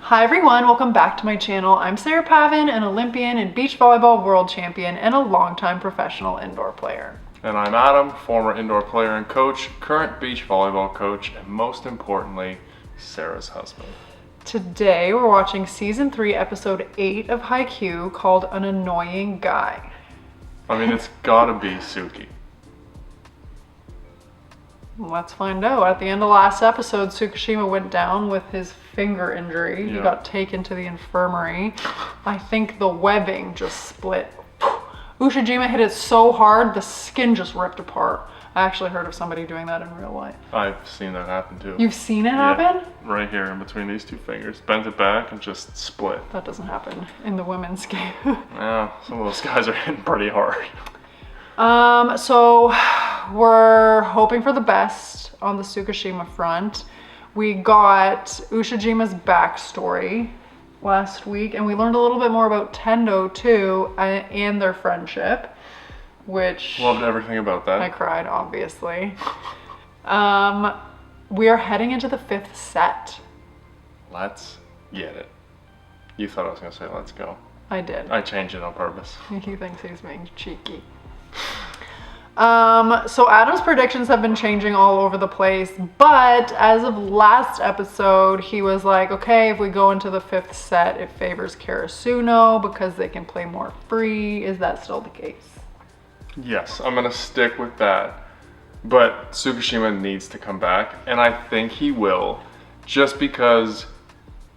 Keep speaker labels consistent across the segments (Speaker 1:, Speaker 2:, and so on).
Speaker 1: Hi everyone, welcome back to my channel. I'm Sarah Pavan, an Olympian and beach volleyball world champion and a longtime professional indoor player.
Speaker 2: And I'm Adam, former indoor player and coach, current beach volleyball coach, and most importantly, Sarah's husband.
Speaker 1: Today we're watching season 3, episode 8 of Haikyu called An Annoying Guy.
Speaker 2: I mean, it's gotta be Suki.
Speaker 1: Let's find out. At the end of last episode, Tsukishima went down with his finger injury.
Speaker 2: Yeah.
Speaker 1: He got taken to the infirmary. I think the webbing just split. Ushijima hit it so hard, the skin just ripped apart. I actually heard of somebody doing that in real life.
Speaker 2: I've seen that happen too.
Speaker 1: You've seen it happen?
Speaker 2: Right here in between these two fingers. Bent it back and just split.
Speaker 1: That doesn't happen in the women's game.
Speaker 2: Yeah, some of those guys are hitting pretty hard.
Speaker 1: So we're hoping for the best on the Tsukishima front. We got Ushijima's backstory last week, and we learned a little bit more about Tendo too, and their friendship, which
Speaker 2: Loved everything about that.
Speaker 1: I cried, obviously. We are heading into the 5th set.
Speaker 2: Let's get it. You thought I was gonna say let's go.
Speaker 1: I did.
Speaker 2: I changed it on purpose.
Speaker 1: He thinks he's being cheeky. So Adam's predictions have been changing all over the place, but as of last episode, he was like, okay, if we go into the 5th set, it favors Karasuno because they can play more free. Is that still the case?
Speaker 2: Yes, I'm gonna stick with that. But Tsukishima needs to come back, and I think he will, just because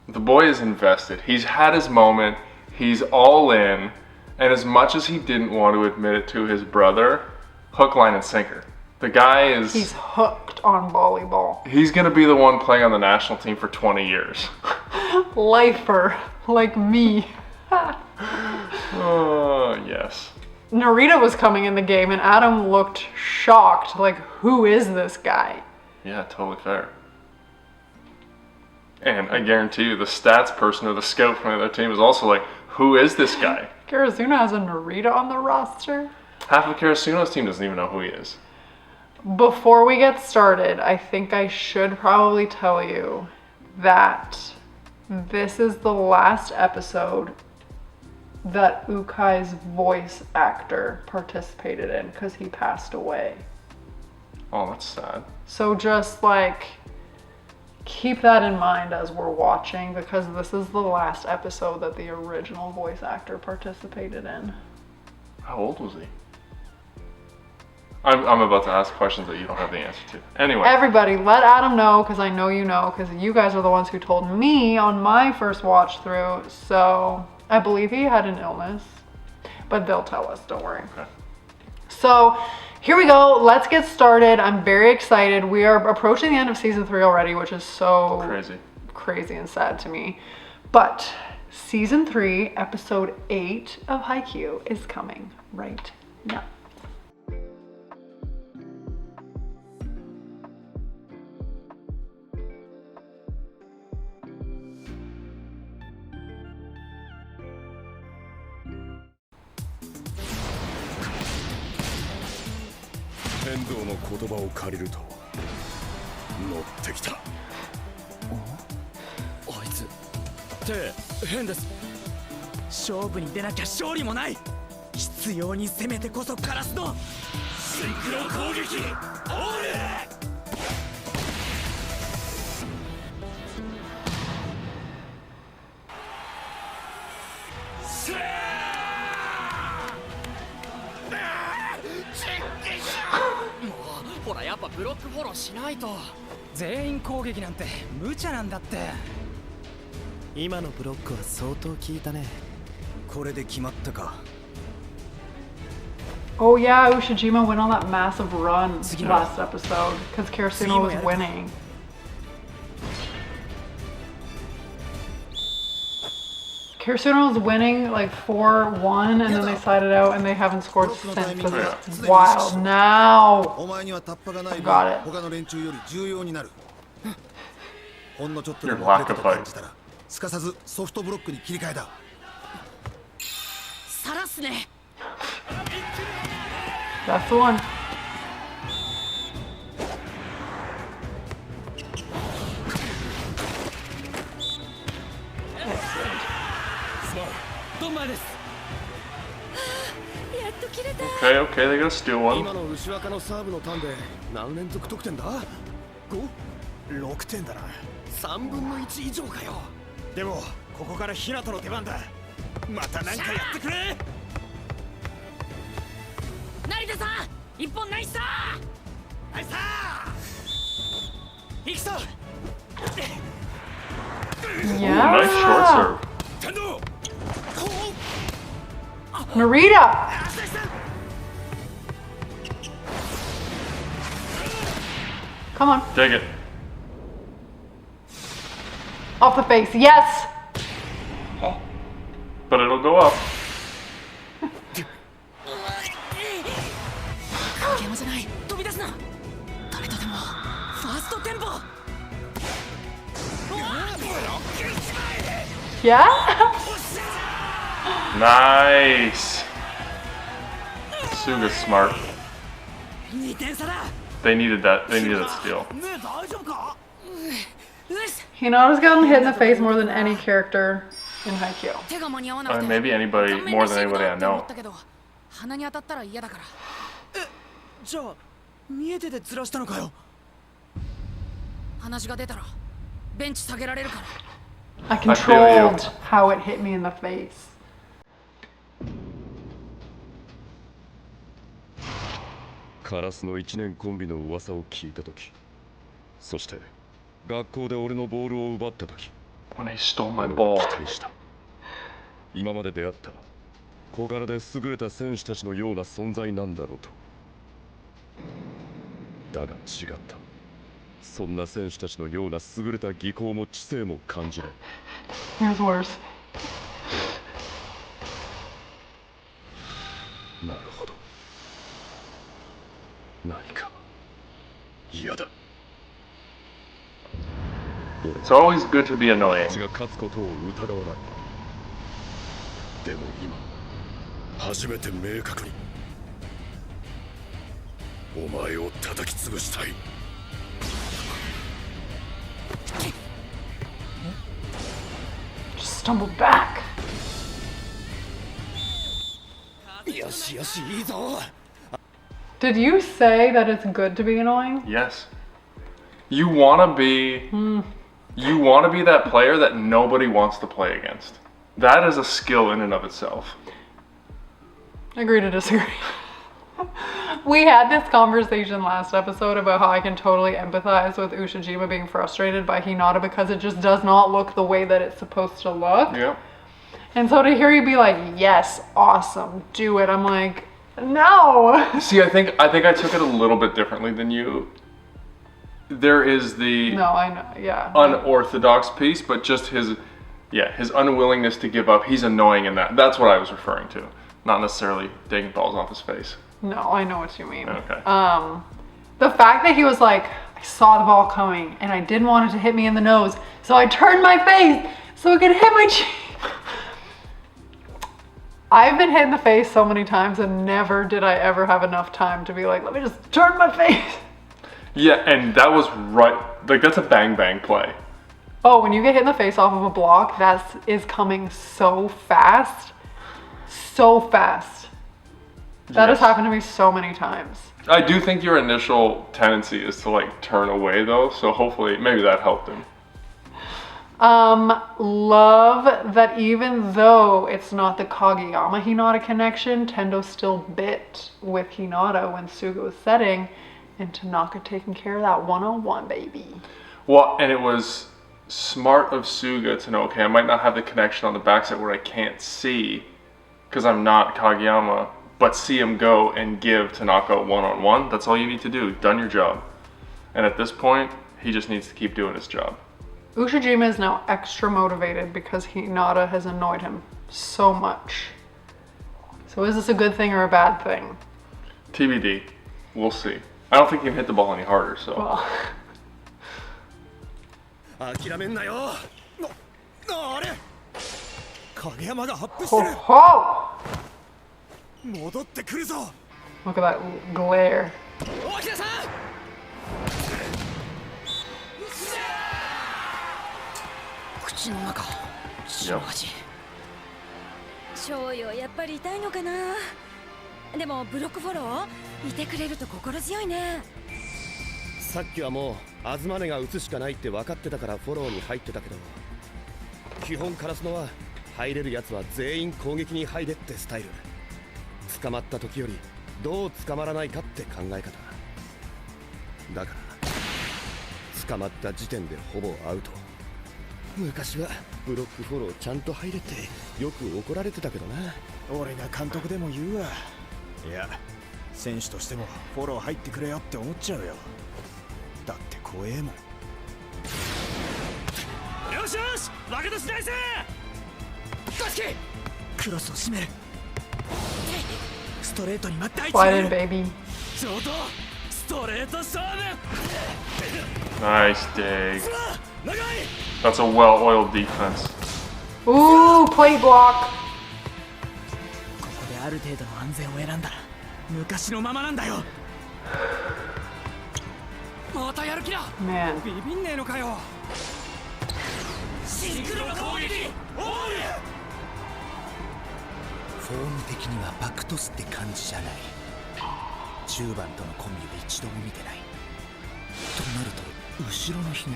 Speaker 2: the boy is invested. He's had his moment, he's all in, and as much as he didn't want to admit it to his brother, hook, line, and sinker. The guy is...
Speaker 1: He's hooked on volleyball.
Speaker 2: He's gonna be the one playing on the national team for 20 years.
Speaker 1: Lifer, like me.
Speaker 2: Oh, yes.
Speaker 1: Narita was coming in the game and Adam looked shocked, like, who is this guy?
Speaker 2: Yeah, totally fair. And I guarantee you, the stats person or the scout from the other team is also like, who is this guy?
Speaker 1: Karasuno has a Narita on the roster?
Speaker 2: Half of Karasuno's team doesn't even know who he is.
Speaker 1: Before we get started, I think I should probably tell you that this is the last episode that Ukai's voice actor participated in because he passed away.
Speaker 2: Oh, that's sad.
Speaker 1: So just like keep that in mind as we're watching, because this is the last episode that the original voice actor participated in.
Speaker 2: How old was he? I'm about to ask questions that you don't have the answer to. Anyway.
Speaker 1: Everybody, let Adam know, because I know you know, because you guys are the ones who told me on my first watch through. So I believe he had an illness, but they'll tell us, don't worry.
Speaker 2: Okay.
Speaker 1: So here we go. Let's get started. I'm very excited. We are approaching the end of season 3 already, which is so crazy and sad to me. But season 3, episode 8 of Haikyu is coming right now. Oh yeah, Ushijima went on that massive run last episode because Karasuno was winning. Karasuno was winning like 4-1 and then they sided out and they haven't scored since. It's wild. Now I got it.
Speaker 2: Your lack of fight.
Speaker 1: That's the one.
Speaker 2: Okay, they gotta steal one.
Speaker 3: 今の牛若のサーブのターンで何連続得点だ ?5?6 点だな。3分の1以上かよ。でもここから日向の出番だ。また何かやってくれ。成田さん、一本ナイスだ。ナイスだ。行くぞ。
Speaker 1: Yeah.
Speaker 2: Nice short serve.
Speaker 1: Narita. Come on.
Speaker 2: Take it.
Speaker 1: Off the face. Yes.
Speaker 2: But it'll go up.
Speaker 1: Yeah.
Speaker 2: Nice. Suga's smart. They needed that. They needed that steal.
Speaker 1: Hinata's gotten hit in the face more than any character in Haikyu.
Speaker 2: Maybe anybody more than anybody I know.
Speaker 3: じゃあ見えててずらしたのかよ。
Speaker 4: 話が出たらベンチ下げられるから。
Speaker 1: I controlled how it hit me in the face.
Speaker 5: カラスの1年コンビの噂を聞いたとき、そして学校で俺のボールを奪ったとき、
Speaker 2: When he stole my ball.
Speaker 5: 期待した。今まで出会った小柄で優れた選手たちのような存在なんだろうと。だが違った。そんな選手たちのような優れた技巧も知性も感じない。
Speaker 1: Here's worse.
Speaker 5: なるほど。何か嫌だ。
Speaker 2: It's always good to be annoying.
Speaker 5: が勝つことを疑わない。でも今初めて明確にお前を叩き潰したい。
Speaker 1: Just stumbled back.
Speaker 3: よしよしいいぞ。
Speaker 1: Did you say that it's good to be annoying?
Speaker 2: Yes. You wanna be. You wanna be that player that nobody wants to play against. That is a skill in and of itself.
Speaker 1: Agree to disagree. We had this conversation last episode about how I can totally empathize with Ushijima being frustrated by Hinata because it just does not look the way that it's supposed to look.
Speaker 2: Yeah.
Speaker 1: And so to hear you be like, yes, awesome, do it. I'm like, no.
Speaker 2: See, I think I took it a little bit differently than you. There is the
Speaker 1: No, I know, yeah.
Speaker 2: unorthodox piece, but just his unwillingness to give up. He's annoying in that. That's what I was referring to, not necessarily taking balls off his face.
Speaker 1: No, I know what you mean.
Speaker 2: Okay.
Speaker 1: The fact that he was like, I saw the ball coming and I didn't want it to hit me in the nose, so I turned my face so it could hit my cheek. I've been hit in the face so many times and never did I ever have enough time to be like, let me just turn my face.
Speaker 2: Yeah, and that was right. Like, that's a bang bang play.
Speaker 1: Oh, when you get hit in the face off of a block, that is coming so fast. So fast. That has happened to me so many times.
Speaker 2: I do think your initial tendency is to like turn away though, so hopefully maybe that helped him.
Speaker 1: Love that even though it's not the Kageyama Hinata connection, Tendo still bit with Hinata when Suga was setting, and Tanaka taking care of that one-on-one, baby.
Speaker 2: Well, and it was smart of Suga to know, okay, I might not have the connection on the backside where I can't see, because I'm not Kageyama, but see him go and give Tanaka one-on-one. That's all you need to do. You've done your job. And at this point, he just needs to keep doing his job.
Speaker 1: Ushijima is now extra motivated because Hinata has annoyed him so much. So is this a good thing or a bad thing?
Speaker 2: TBD. We'll see. I don't think he can hit the ball any harder, so.
Speaker 1: Well.
Speaker 3: 諦めんなよ。あれ影山が発布してる。
Speaker 1: Ho!
Speaker 3: 戻ってくるぞ。
Speaker 1: Look at that glare.
Speaker 3: 大平さん。
Speaker 4: 口の中、塩味。翔よ、やっぱり痛いのかな。でもブロックフォローいてくれると心強いね。
Speaker 3: さっきはもう東根が打つしかないって分かってたからフォローに入ってたけど、基本カラスノは入れるやつは全員攻撃に入れってスタイル。捕まった時よりどう捕まらないかって考え方だから、捕まった時点でほぼアウト。昔はブロックフォローちゃんと入れってよく怒られてたけどな。俺が監督でも言うわ。いや、選手としてもフォロー入ってくれよって思っちゃうよ。だって怖えもん。よしよし、負けとしないぜ。どしきクロスを締める。ストレートに待って、
Speaker 1: Slide in, baby.
Speaker 3: 上等ストレート勝負。
Speaker 2: Nice dig. That's a well-oiled defense.
Speaker 1: Ooh, plate block.
Speaker 3: ここである程度の安全を選んだら昔のままなんだよ。またやる気だ。
Speaker 1: Man.
Speaker 3: ビビんねえのかよ。シンクロ攻撃オール。フォーム的にはバクトスって感じじゃない。10番とのコンビを一度も見てない。となると後ろのひね、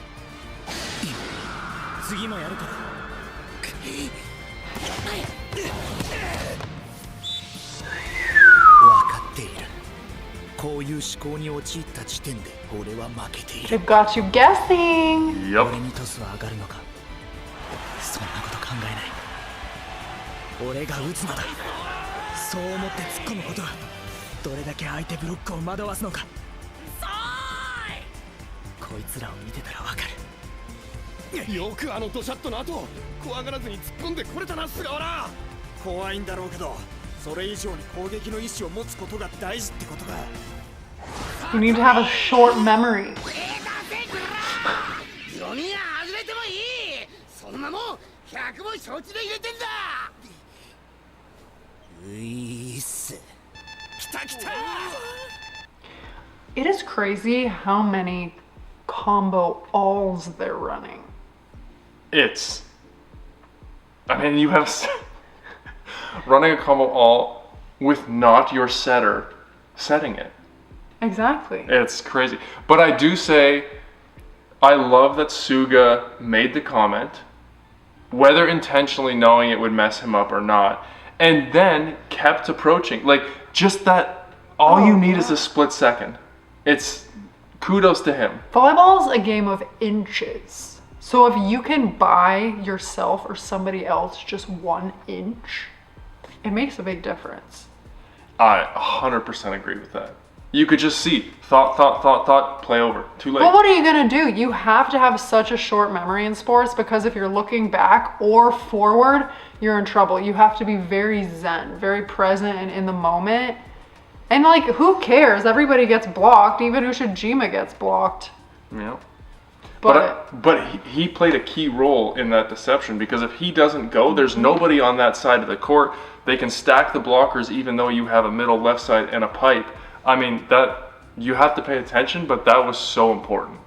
Speaker 3: 次もやるから。分かっている。こういう思考に陥った時点で俺は負けている。
Speaker 1: They've got you guessing.
Speaker 3: 俺
Speaker 2: Yep.
Speaker 3: にトスは上がるのか。そんなこと考えない。俺が打つのだ。そう思って突っ込むことはどれだけ相手ブロックを惑わすのか。こいつらを見てたらわかる。よくあのドシャットの後怖がらずに突っ込んでこれたな、菅原。怖いんだろうけど、それ以上に攻撃の意志を持つことが大事ってことだ。
Speaker 1: You need to have a short memory.
Speaker 6: 読みが外れてもいい。そんなもん100も承知で入れてんだ。
Speaker 3: ういっす。来た来た。
Speaker 1: It is crazy how many combo alls they're running.
Speaker 2: It's. I mean, you have running a combo all with not your setter setting it.
Speaker 1: Exactly.
Speaker 2: It's crazy. But I do say, I love that Suga made the comment, whether intentionally knowing it would mess him up or not, and then kept approaching. Like, just that, all you need is a split second. It's kudos to him.
Speaker 1: Volleyball is a game of inches. So if you can buy yourself or somebody else just 1 inch, it makes a big difference.
Speaker 2: I 100% agree with that. You could just see, thought, play over. Too late.
Speaker 1: But what are you gonna do? You have to have such a short memory in sports because if you're looking back or forward, you're in trouble. You have to be very zen, very present and in the moment. And like, who cares? Everybody gets blocked. Even Ushijima gets blocked.
Speaker 2: Yeah.
Speaker 1: But
Speaker 2: But he played a key role in that deception, because if he doesn't go, there's nobody on that side of the court. They can stack the blockers even though you have a middle left side and a pipe. I mean, that you have to pay attention, but that was so important.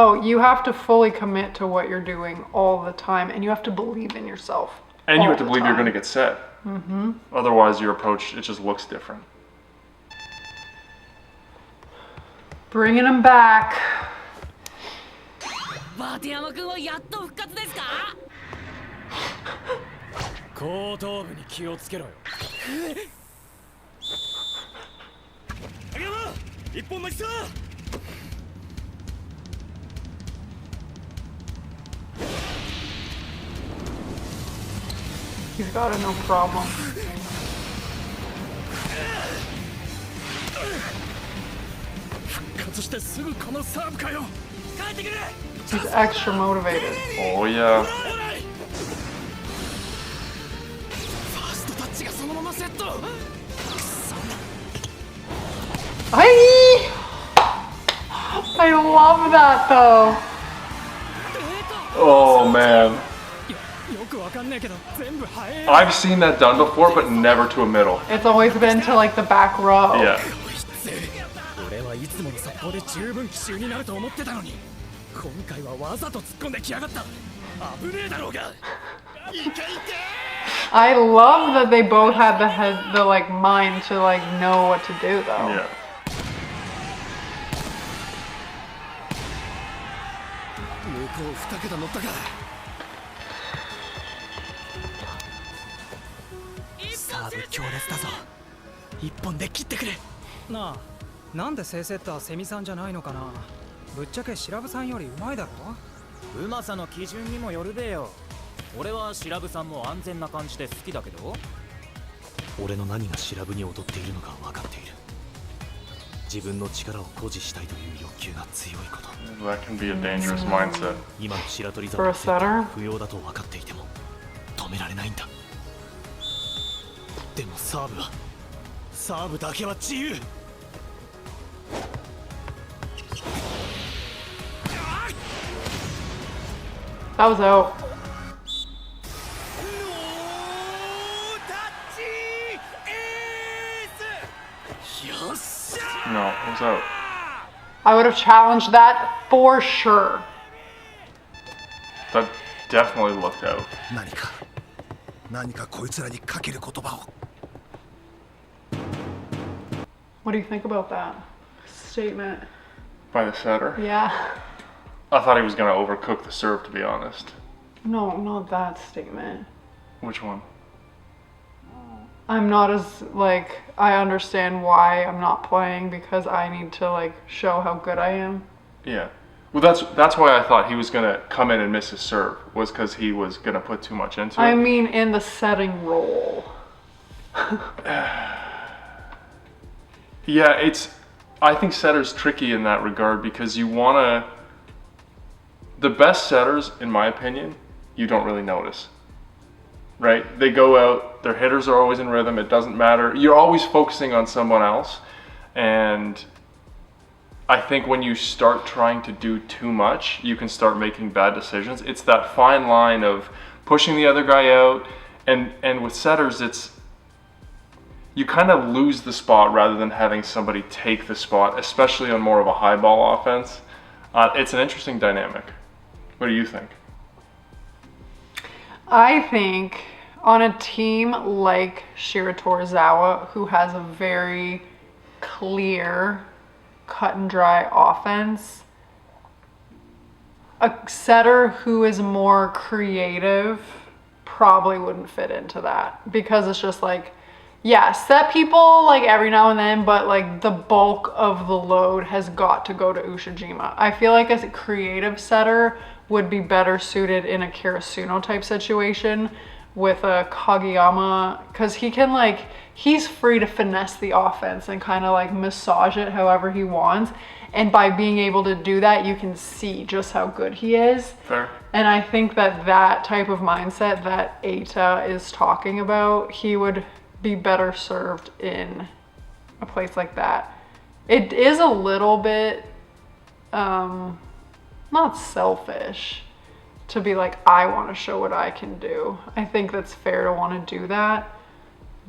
Speaker 1: oh, you have to fully commit to what you're doing all the time, and you have to believe in yourself.
Speaker 2: And you
Speaker 1: all
Speaker 2: have to
Speaker 1: the
Speaker 2: believe you're
Speaker 1: time.
Speaker 2: going to get set. Mm-hmm. Otherwise, your approach, it just looks different.
Speaker 1: Bringing him back.
Speaker 4: バテヤマ君はやっと復活ですか。
Speaker 3: 後頭部に気をつけろよ。影山、一本待ちさ。
Speaker 1: He's got it, no problem.
Speaker 3: 復活してすぐこのサーブかよ。帰ってくれ。
Speaker 1: He's extra motivated.
Speaker 2: Oh, yeah.
Speaker 3: ファーストタッチがそのままセット。くそ。
Speaker 1: I love that though.
Speaker 2: Oh, man.
Speaker 3: よくわかんないけど全部早い。
Speaker 2: I've seen that done before, but never to a middle.
Speaker 1: It's always been to like the back row.
Speaker 2: Yeah.
Speaker 3: 俺はいつもの速攻で十分奇襲になると思ってたのに、今回はわざと突っ込んできやがった。危ねえだろうが。いけいけ。
Speaker 1: I love that they both had the like mind to like know what to do though.
Speaker 2: Yeah.
Speaker 7: Na, なんで正セッターセミさんじゃないのかな。ぶっちゃけシラブさんよりうまいだろ。
Speaker 8: うまさの基準にもよるべよ。俺はシラブさんも安全な感じで好きだけど。
Speaker 3: 俺の何がシラブに劣っているのか分かっている。自分の力を誇示したいという欲求が強いこと。
Speaker 2: That can be a dangerous mindset.
Speaker 3: 今の白鳥座
Speaker 1: For a
Speaker 3: のセッター
Speaker 1: setter?
Speaker 3: は不要だと分かっていても止められないんだ。でもサーブだけは自由。
Speaker 1: That was out.
Speaker 2: No, it was out.
Speaker 1: I would have challenged that for sure.
Speaker 2: That definitely looked out.
Speaker 3: 何かこいつらにかける言葉を。
Speaker 1: What do you think about that statement?
Speaker 2: By the setter?
Speaker 1: Yeah.
Speaker 2: I thought he was going to overcook the serve, to be honest.
Speaker 1: No, not that statement.
Speaker 2: Which one?
Speaker 1: I'm not as, like, I understand why I'm not playing because I need to, like, show how good I am.
Speaker 2: Yeah. Well, that's why I thought he was going to come in and miss his serve, was because he was going to put too much into it.
Speaker 1: I mean, in the setting role.
Speaker 2: Yeah, I think setter's tricky in that regard because you want to... The best setters, in my opinion, you don't really notice. Right? They go out, their hitters are always in rhythm, it doesn't matter. You're always focusing on someone else. And I think when you start trying to do too much, you can start making bad decisions. It's that fine line of pushing the other guy out. And with setters, you kind of lose the spot rather than having somebody take the spot, especially on more of a high ball offense. It's an interesting dynamic. What do you think?
Speaker 1: I think on a team like Shiratorizawa, who has a very clear, cut and dry offense, a setter who is more creative probably wouldn't fit into that because it's just like, yeah, set people like every now and then, but like the bulk of the load has got to go to Ushijima. I feel like as a creative setter would be better suited in a Karasuno type situation with a Kageyama, because he can like, he's free to finesse the offense and kind of like massage it however he wants. And by being able to do that, you can see just how good he is.
Speaker 2: Fair.
Speaker 1: And I think that type of mindset that Eita is talking about, he would be better served in a place like that. It is a little bit, not selfish to be like, I want to show what I can do. I think that's fair to want to do that,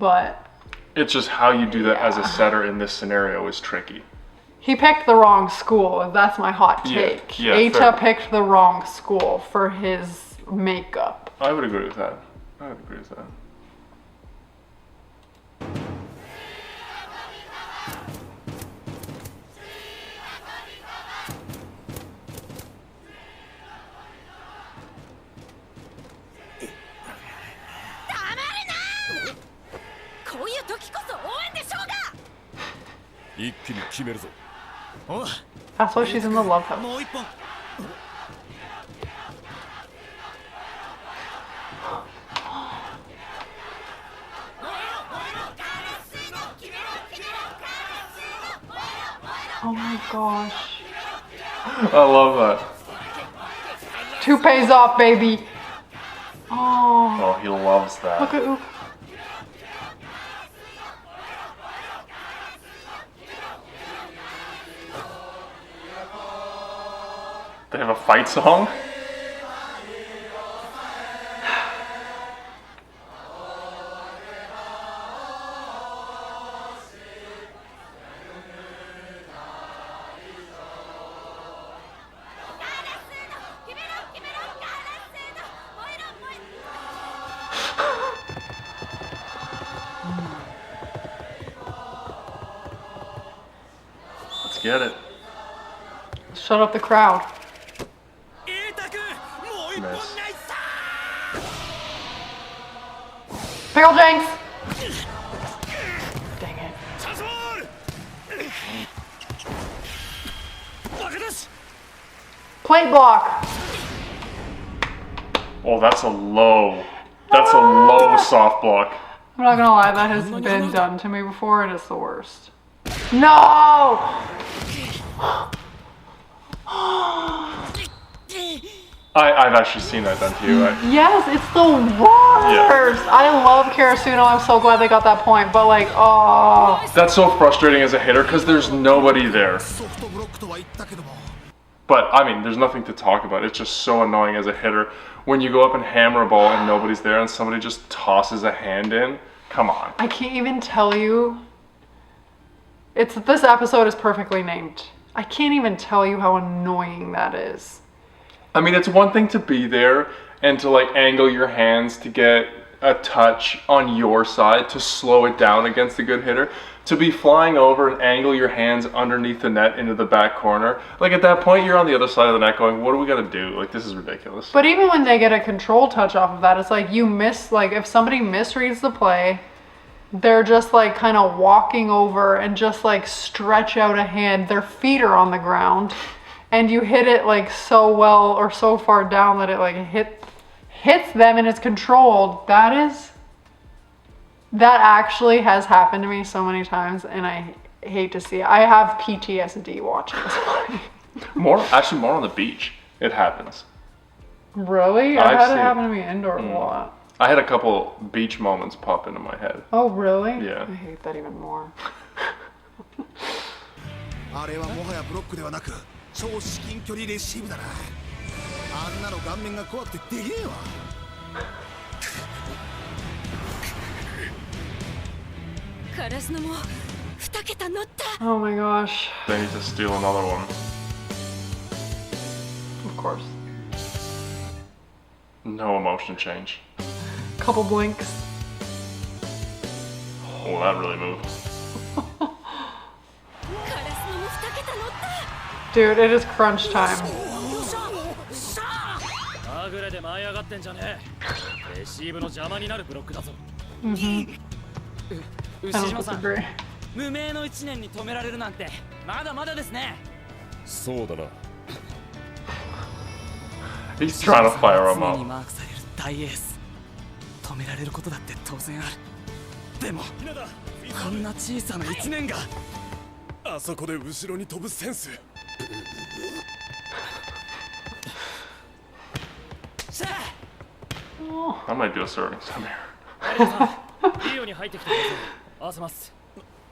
Speaker 1: but
Speaker 2: it's just how you do that as a setter in this scenario is tricky.
Speaker 1: He picked the wrong school. That's my hot take.
Speaker 2: Yeah,
Speaker 1: Eita picked the wrong school for his makeup.
Speaker 2: I would agree with that. I would agree with that.
Speaker 1: That's why she's in the love house. Oh my gosh.
Speaker 2: I love that.
Speaker 1: Two pays off, baby. Oh.
Speaker 2: Oh, he loves that.
Speaker 1: Look at
Speaker 2: They have a fight song? get it.
Speaker 1: Shut up the crowd.
Speaker 2: Miss.
Speaker 1: Pickle Jenks! Dang it. Plate block!
Speaker 2: Oh, that's a low soft block.
Speaker 1: I'm not gonna lie, that has been done to me before and it's the worst. No!
Speaker 2: I've actually seen that done to you.
Speaker 1: Yes, it's the worst! I love Karasuno, I'm so glad they got that point, but like, oh.
Speaker 2: That's so frustrating as a hitter because there's nobody there. But, I mean, there's nothing to talk about. It's just so annoying as a hitter. When you go up and hammer a ball and nobody's there and somebody just tosses a hand in, come on.
Speaker 1: I can't even tell you. This episode is perfectly named. I can't even tell you how annoying that is.
Speaker 2: I mean, it's one thing to be there and to like angle your hands to get a touch on your side to slow it down against a good hitter. To be flying over and angle your hands underneath the net into the back corner. Like at that point, you're on the other side of the net going, what do we got to do? Like, this is ridiculous.
Speaker 1: But even when they get a control touch off of that, it's like you miss, like if somebody misreads the play, they're just like kind of walking over and just like stretch out a hand. Their feet are on the ground and you hit it like so well or so far down that it like hits them and it's controlled. That actually has happened to me so many times and I hate to see it. I have PTSD watching this play.
Speaker 2: More on the beach. It happens.
Speaker 1: Really? I've had it happen to me indoors a lot.
Speaker 2: I had a couple beach moments pop into my head.
Speaker 1: Oh, really?
Speaker 2: Yeah.
Speaker 1: I hate that even more.
Speaker 3: あれはもはやブロックではなく超至近距離レシーブだな。あんなの顔面が怖くてできねえわ。
Speaker 4: カラスのも2桁乗った。
Speaker 1: Oh my gosh.
Speaker 2: They need to steal another one.
Speaker 1: Of course.
Speaker 2: No emotion change.
Speaker 1: Couple blinks.
Speaker 2: Oh, that really moved.
Speaker 1: Dude, it is crunch time. I don't disagree.
Speaker 8: 無名の1年に止められるなんてまだまだですね。
Speaker 5: そうだな。
Speaker 2: He's trying to fire him
Speaker 8: 常に
Speaker 2: up.
Speaker 8: マークされる大エース。止められることだって当然ある。でもこんな小さな1年が
Speaker 3: あそこで後ろに飛ぶセンス。
Speaker 2: I might do a serving some here.
Speaker 8: いいように入ってきてください。合わせます。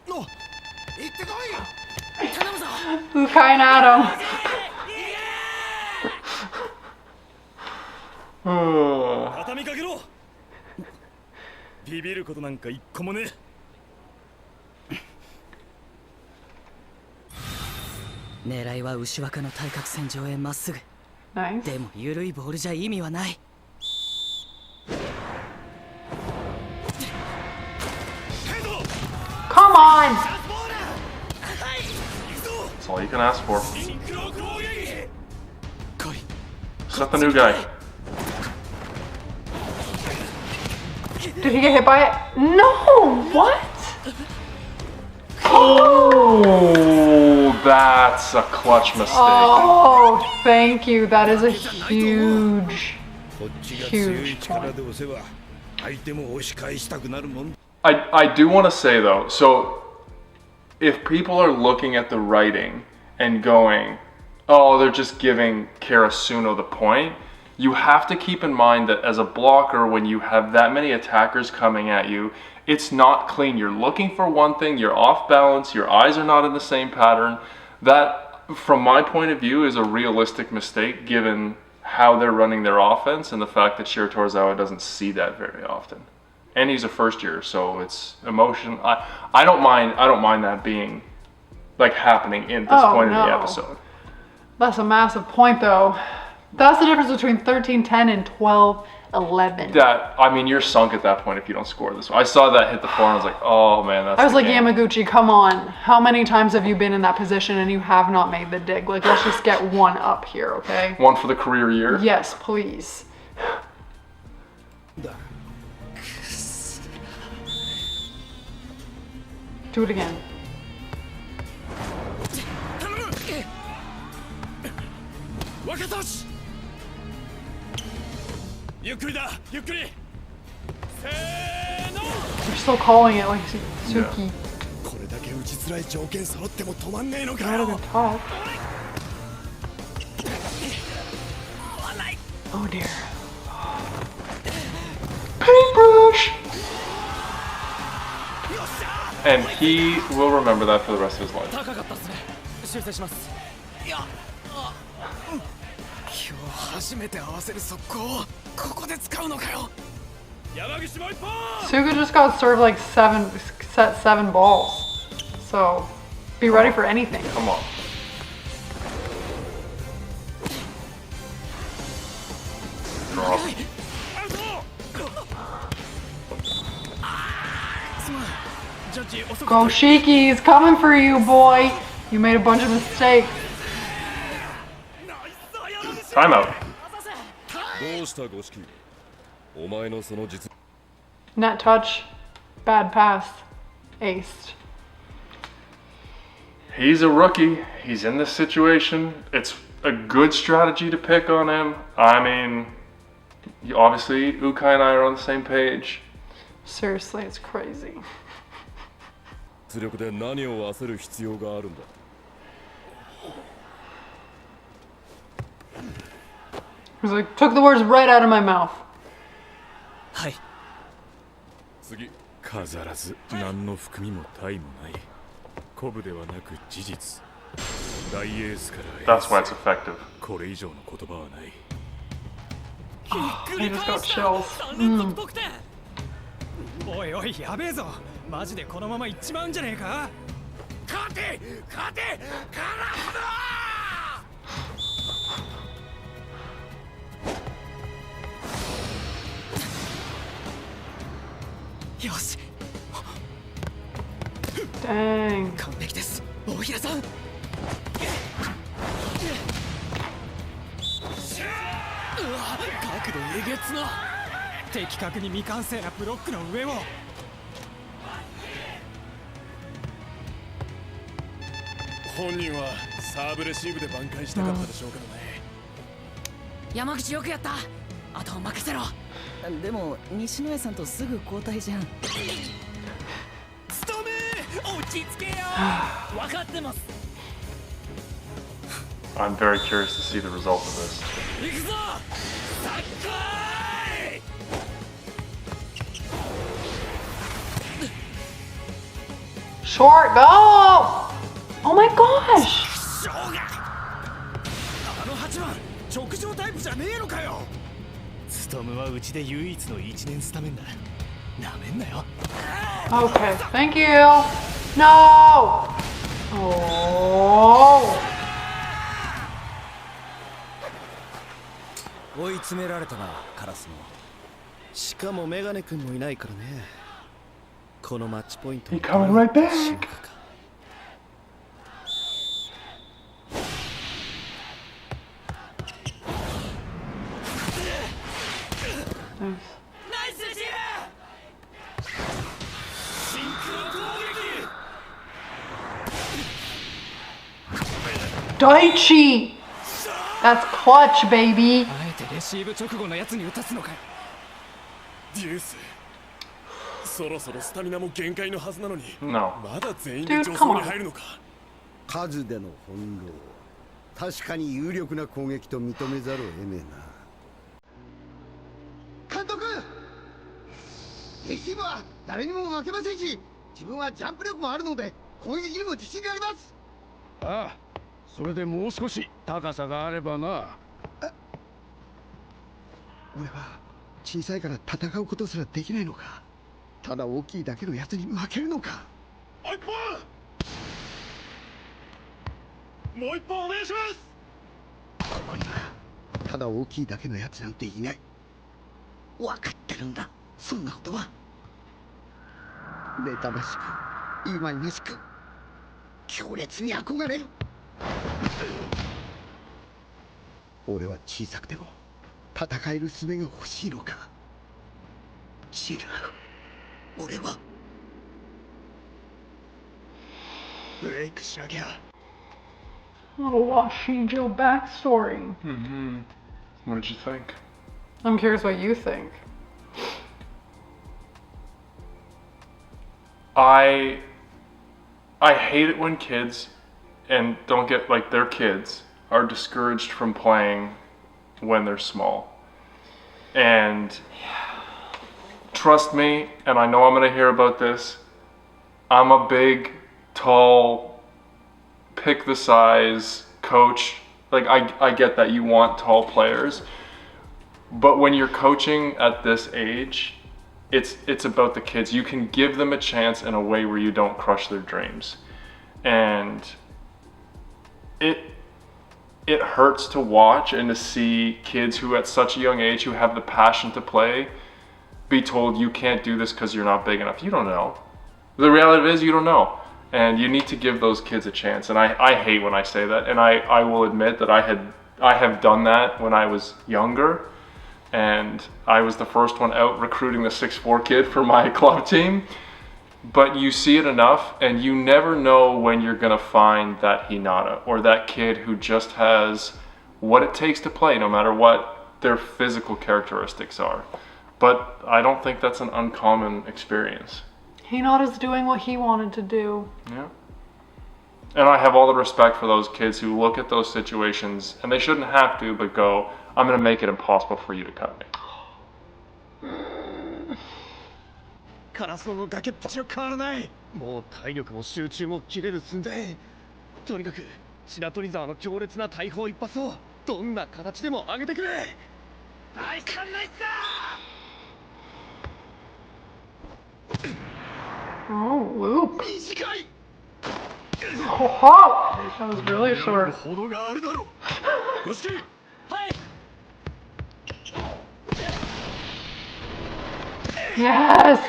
Speaker 3: の、行ってこい。
Speaker 8: 頼むぞ。
Speaker 1: Who kind at him?
Speaker 2: Oh.
Speaker 3: 畳みかけろ。ビビることなんか一個もね。
Speaker 8: 狙いは牛若の対角線上へまっすぐ。
Speaker 1: Nice.
Speaker 8: でも緩いボールじゃ意味はない。
Speaker 1: Come on!
Speaker 2: That's all you can ask for. Set the new guy.
Speaker 1: Did he get hit by it? No! What?
Speaker 2: Oh, that's a clutch mistake.
Speaker 1: Oh, thank you. That is a huge point.
Speaker 2: I do want to say though, so if people are looking at the writing and going, oh, they're just giving Karasuno the point, you have to keep in mind that as a blocker, when you have that many attackers coming at you, it's not clean. You're looking for one thing, you're off balance, your eyes are not in the same pattern. That, from my point of view, is a realistic mistake given how they're running their offense and the fact that Shiro Torizawa doesn't see that very often. And he's a first year, so it's emotion. I don't mind that being like happening in this point in the episode.
Speaker 1: That's a massive point though. That's the difference between 13-10 and 12-11.
Speaker 2: That, I mean, you're sunk at that point if you don't score this one. I saw that hit the floor and I was like, oh man, that's
Speaker 1: I was
Speaker 2: the
Speaker 1: like,
Speaker 2: game.
Speaker 1: Yamaguchi, come on. How many times have you been in that position and you have not made the dig? Like, let's just get one up here, okay?
Speaker 2: One for the career year?
Speaker 1: Yes, please. Do it again. They're still calling it like Suki. Not a good talk. Oh dear. Paintbrush!
Speaker 2: And he will remember that for the rest of his life.
Speaker 1: Suga just got served like seven balls. So be ready for anything.
Speaker 2: Come on. Drop.
Speaker 1: Go Shiki, he's coming for you, boy. You made a bunch of mistakes.
Speaker 2: Timeout.
Speaker 1: Net touch, bad pass, aced.
Speaker 2: He's a rookie. He's in this situation. It's a good strategy to pick on him. I mean, obviously, Ukai and I are on the same page.
Speaker 1: Seriously, it's crazy. He's like, took the words right out of my mouth.
Speaker 2: That's why it's effective.
Speaker 1: Oh, I just got chills.
Speaker 7: Oi, oi, やべえぞ。マジでこのまま行っちまうんじゃねえか。
Speaker 6: 勝てカラス
Speaker 7: だ。よし。
Speaker 1: Dang.
Speaker 7: 完璧です。大平さん。うわ、角度えげつな。的確に未完成なブロックの上を。
Speaker 3: 本人はサーブレシーブで挽回したかったでしょうけどね。
Speaker 4: 山口よくやった。あとは任せろ。
Speaker 8: でも西野江さんとすぐ交代じゃん。
Speaker 3: 務め落ち着けよ。分かってます。
Speaker 2: I'm very curious to see the result of this.
Speaker 3: 行くぞ。サッカー。
Speaker 1: Short, go! Oh my gosh!
Speaker 3: あの8番直上タイプじゃねえのかよ。ストムはうちで唯一の1年スタメンだ。なめんなよ。
Speaker 1: Okay, thank you. No! Oh!
Speaker 3: 追い詰められたな、カラスも。しかもメガネ君もいないからね。このマッチポイント。
Speaker 2: He coming right back.
Speaker 1: Daichi! That's clutch, baby.
Speaker 7: あえてレシーブ直後のやつに打たすのかよ。
Speaker 3: デュース。そろそろスタミナも限界のはずなのに。
Speaker 2: No.
Speaker 3: まだ全員で助走に入るのか。
Speaker 9: 数での翻弄。確かに有力な攻撃と認めざるを得ねえな。
Speaker 6: 監督、レシーブは誰にも負けませんし、自分はジャンプ力もあるので攻撃にも自信があります。
Speaker 10: ああ、それでもう少し高さがあればな。
Speaker 9: 俺は小さいから戦うことすらできないのか。ただ大きいだけのやつに負けるのか。
Speaker 3: もう一本お願いします。
Speaker 9: ここにはただ大きいだけのやつなんていない。分かってるんだ、そんなことは。妬ましく、忌々しく、強烈に憧れる。俺は小さくても戦える術が欲しいのか。違う、俺はブレイクしなきゃ。
Speaker 1: Little Washinjo backstory.
Speaker 2: What did you think?
Speaker 1: I'm curious what you think.
Speaker 2: I hate it when kids, and don't get like they're kids, are discouraged from playing when they're small. And trust me, and I know I'm gonna hear about this, I'm a big, tall, pick the size coach. Like I get that you want tall players, but when you're coaching at this age, it's about the kids. You can give them a chance in a way where you don't crush their dreams. And it hurts to watch and to see kids who at such a young age who have the passion to play be told you can't do this because you're not big enough. You don't know. The reality is you don't know. And you need to give those kids a chance. And I hate when I say that. And I will admit that I have done that when I was younger. And I was the first one out recruiting the 6'4" kid for my club team. But you see it enough, and you never know when you're gonna find that Hinata or that kid who just has what it takes to play, no matter what their physical characteristics are. But I don't think that's an uncommon experience.
Speaker 1: Hinata's doing what he wanted to do.
Speaker 2: Yeah. And I have all the respect for those kids who look at those situations, and they shouldn't have to, but go, I'm going to make it impossible for you to cut me.
Speaker 3: カラスの崖っぷちは変わらない。もう体力も集中も切れる寸前。とにかく白鳥沢の強烈な大砲一発をどんな形でも上げてくれ。ナイスだナイスだ。
Speaker 1: Oh, whoop.
Speaker 3: 短い。
Speaker 1: Oh, that was really short.
Speaker 3: ほどがあるだろう。よし。はい。
Speaker 1: Yes!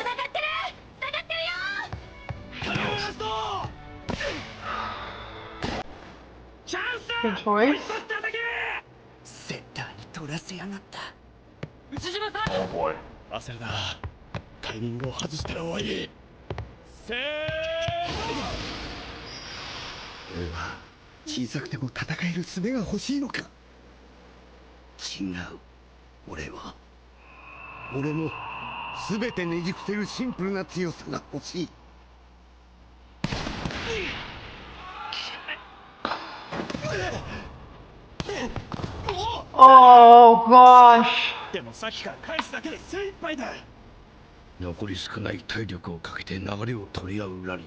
Speaker 1: Good choice.
Speaker 3: セッターに取らせやがった。
Speaker 2: Oh boy.
Speaker 3: 焦るな。タイミングを外したら終わり。せーの。
Speaker 9: 俺は小さくても戦える術が欲しいのか。違う、俺も全てねじ伏せるシンプルな強さが欲しい。
Speaker 1: Oh gosh.
Speaker 3: でもさっきから返すだけで精一杯だ。
Speaker 10: 残り少ない体力をかけて流れを取り合うラリー。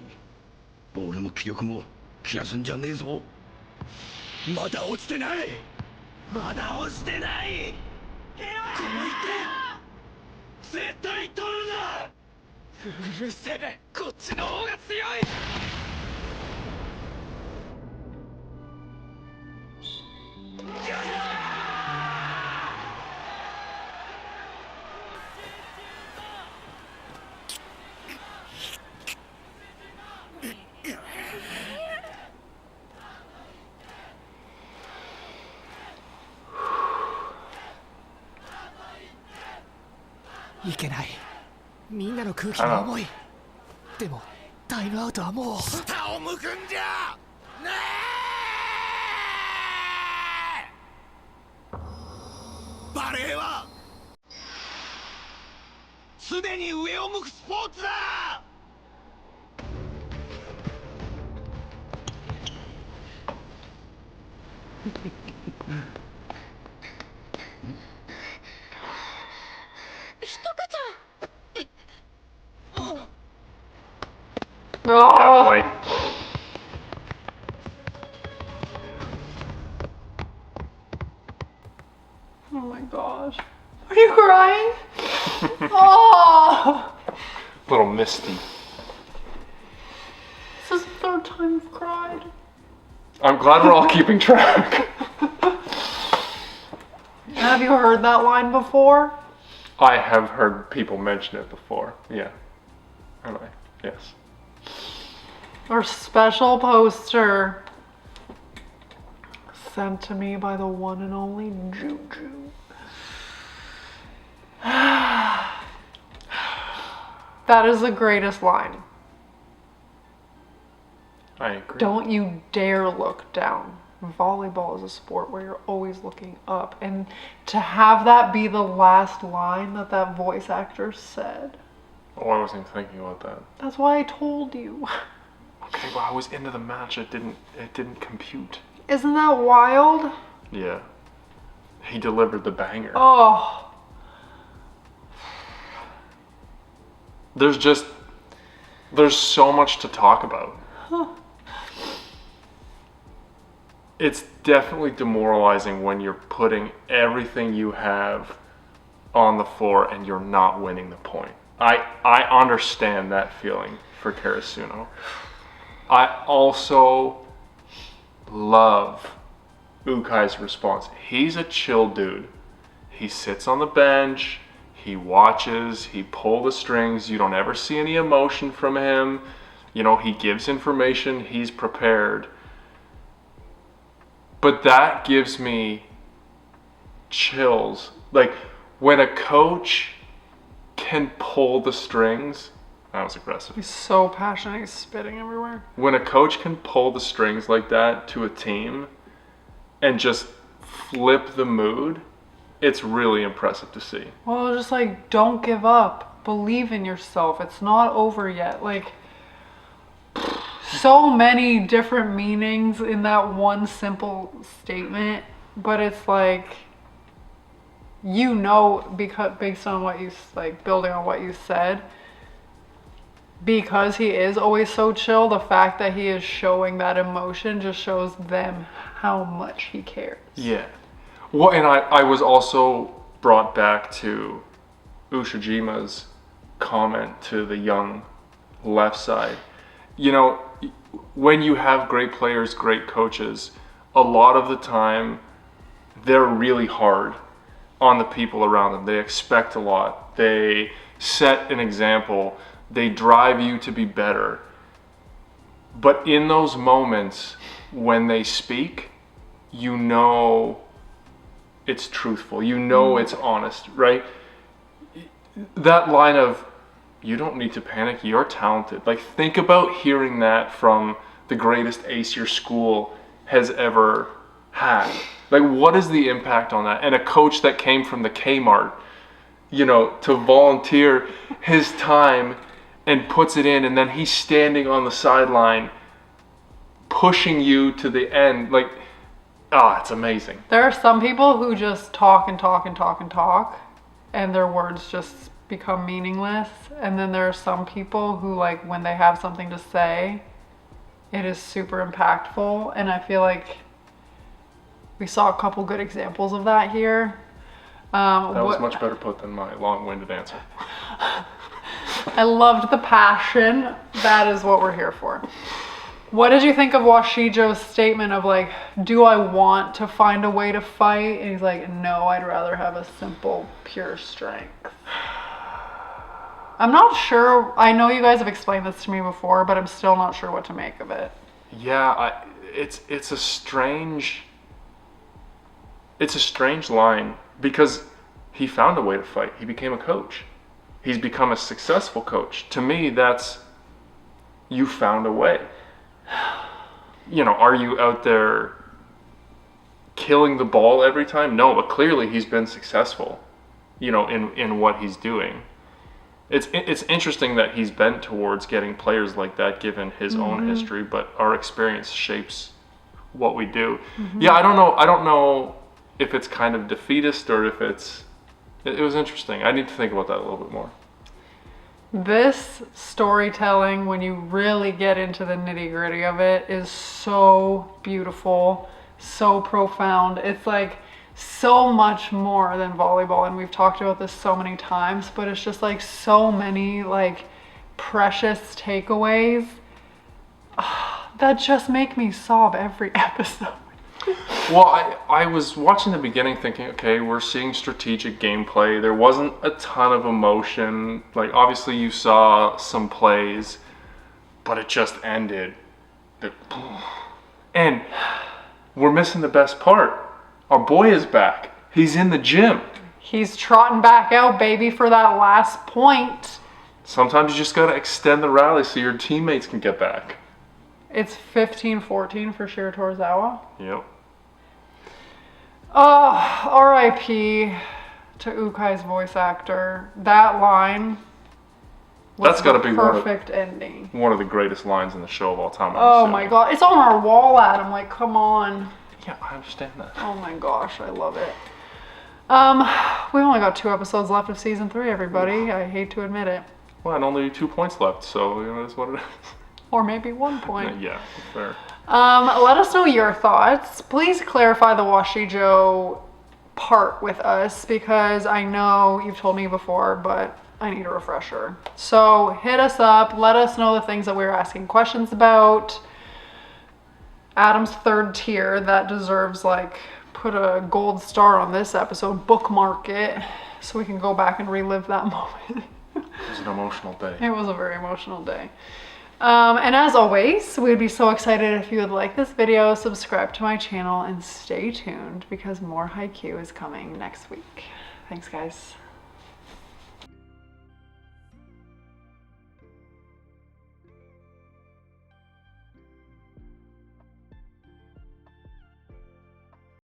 Speaker 10: ボールも気力も気がすんじゃねえぞ。
Speaker 3: まだ落ちてない。まだ落ちてない。この一点絶対取るな。うるせえ、こっちの方が強い。 いけない。みんなの空気が重い。でもタイムアウトはもう。下を向くんじゃ。ねえ。バレーはすでに上を向くスポーツだ。
Speaker 1: Oh.
Speaker 2: Boy.
Speaker 1: Oh my gosh. Are you crying? Oh.
Speaker 2: Little misty.
Speaker 1: This is the third time you've cried.
Speaker 2: I'm glad we're all keeping track.
Speaker 1: Have you heard that line before?
Speaker 2: I have heard people mention it before. Yeah. Am I? Yes.
Speaker 1: Our special poster sent to me by the one and only Juju. That is the greatest line.
Speaker 2: I agree.
Speaker 1: Don't you dare look down. Volleyball is a sport where you're always looking up. And to have that be the last line that voice actor said.
Speaker 2: Oh, I wasn't thinking about that.
Speaker 1: That's why I told you.
Speaker 2: Okay, well, I was into the match. It didn't compute.
Speaker 1: Isn't that wild?
Speaker 2: Yeah. He delivered the banger.
Speaker 1: Oh.
Speaker 2: There's so much to talk about.
Speaker 1: Huh.
Speaker 2: It's definitely demoralizing when you're putting everything you have on the floor and you're not winning the point. I understand that feeling for Karasuno. I also love Ukai's response. He's a chill dude. He sits on the bench. He watches, he pulls the strings, you don't ever see any emotion from him. You know, he gives information, he's prepared. But that gives me chills. Like, when a coach can pull the strings, that was aggressive.
Speaker 1: He's so passionate, he's spitting everywhere.
Speaker 2: When a coach can pull the strings like that to a team and just flip the mood, it's really impressive to see.
Speaker 1: Well, just like, don't give up. Believe in yourself. It's not over yet. Like, so many different meanings in that one simple statement. But it's like, you know, because based on what you, like, building on what you said, because he is always so chill, the fact that he is showing that emotion just shows them how much he cares.
Speaker 2: Yeah. Well, and I was also brought back to Ushijima's comment to the young left side. You know, when you have great players, great coaches, a lot of the time they're really hard on the people around them. They expect a lot. They set an example. They drive you to be better. But in those moments when they speak, you know it's truthful. You know it's honest, right? That line of, you don't need to panic, you're talented. Like, think about hearing that from the greatest ace your school has ever had. Like, what is the impact on that? And a coach that came from the Kmart, you know, to volunteer his time and puts it in, and then he's standing on the sideline pushing you to the end. Like, it's amazing.
Speaker 1: There are some people who just talk and talk and talk and talk, and their words just become meaningless. And then there are some people who, like, when they have something to say, it is super impactful. And I feel like we saw a couple good examples of that here.
Speaker 2: That was much better put than my long-winded answer.
Speaker 1: I loved the passion. That is what we're here for. What did you think of Washijo's statement of, like, do I want to find a way to fight? And he's like, no, I'd rather have a simple, pure strength. I'm not sure. I know you guys have explained this to me before, but I'm still not sure what to make of it.
Speaker 2: Yeah, it's a strange line, because he found a way to fight. He became a coach. He's become a successful coach. To me, that's, you found a way. You know, are you out there killing the ball every time? No, but clearly he's been successful, you know, in what he's doing. It's interesting that he's bent towards getting players like that given his own history, but our experience shapes what we do. Yeah, I don't know if it's kind of defeatist or if it was interesting. I need to think about that a little bit more.
Speaker 1: This storytelling, when you really get into the nitty-gritty of it, is so beautiful, so profound. It's like so much more than volleyball, and we've talked about this so many times, but it's just like so many like precious takeaways that just make me sob every episode.
Speaker 2: Well, I was watching the beginning thinking, okay, we're seeing strategic gameplay. There wasn't a ton of emotion. Like, obviously you saw some plays, but it just ended. And we're missing the best part. Our boy is back. He's in the gym. He's
Speaker 1: trotting back out, baby, for that last point.
Speaker 2: Sometimes you just gotta extend the rally so your teammates can get back.
Speaker 1: It's 15-14 for Shiro Torizawa.
Speaker 2: Yep.
Speaker 1: Oh, R.I.P. to Ukai's voice actor. That line was
Speaker 2: That's gotta be
Speaker 1: perfect ending.
Speaker 2: One of the greatest lines in the show of all time.
Speaker 1: Oh my god, it's on our wall, Adam. Like, come on.
Speaker 2: Yeah, I understand that.
Speaker 1: Oh my gosh, I love it. We've only got 2 episodes left of season 3, everybody. I hate to admit it.
Speaker 2: Well, and only 2 points left, so you know that's what it is.
Speaker 1: Or maybe 1 point.
Speaker 2: Yeah, fair.
Speaker 1: Let us know your thoughts. Please clarify the Washijo part with us, because I know you've told me before, but I need a refresher. So hit us up. Let us know the things that we're asking questions about. Adam's 3rd tier, that deserves, like, put a gold star on this episode. Bookmark it so we can go back and relive that moment.
Speaker 2: It was an emotional day.
Speaker 1: It was a very emotional day. And as always, we'd be so excited if you would like this video, subscribe to my channel, and stay tuned because more Haikyu is coming next week. Thanks, guys.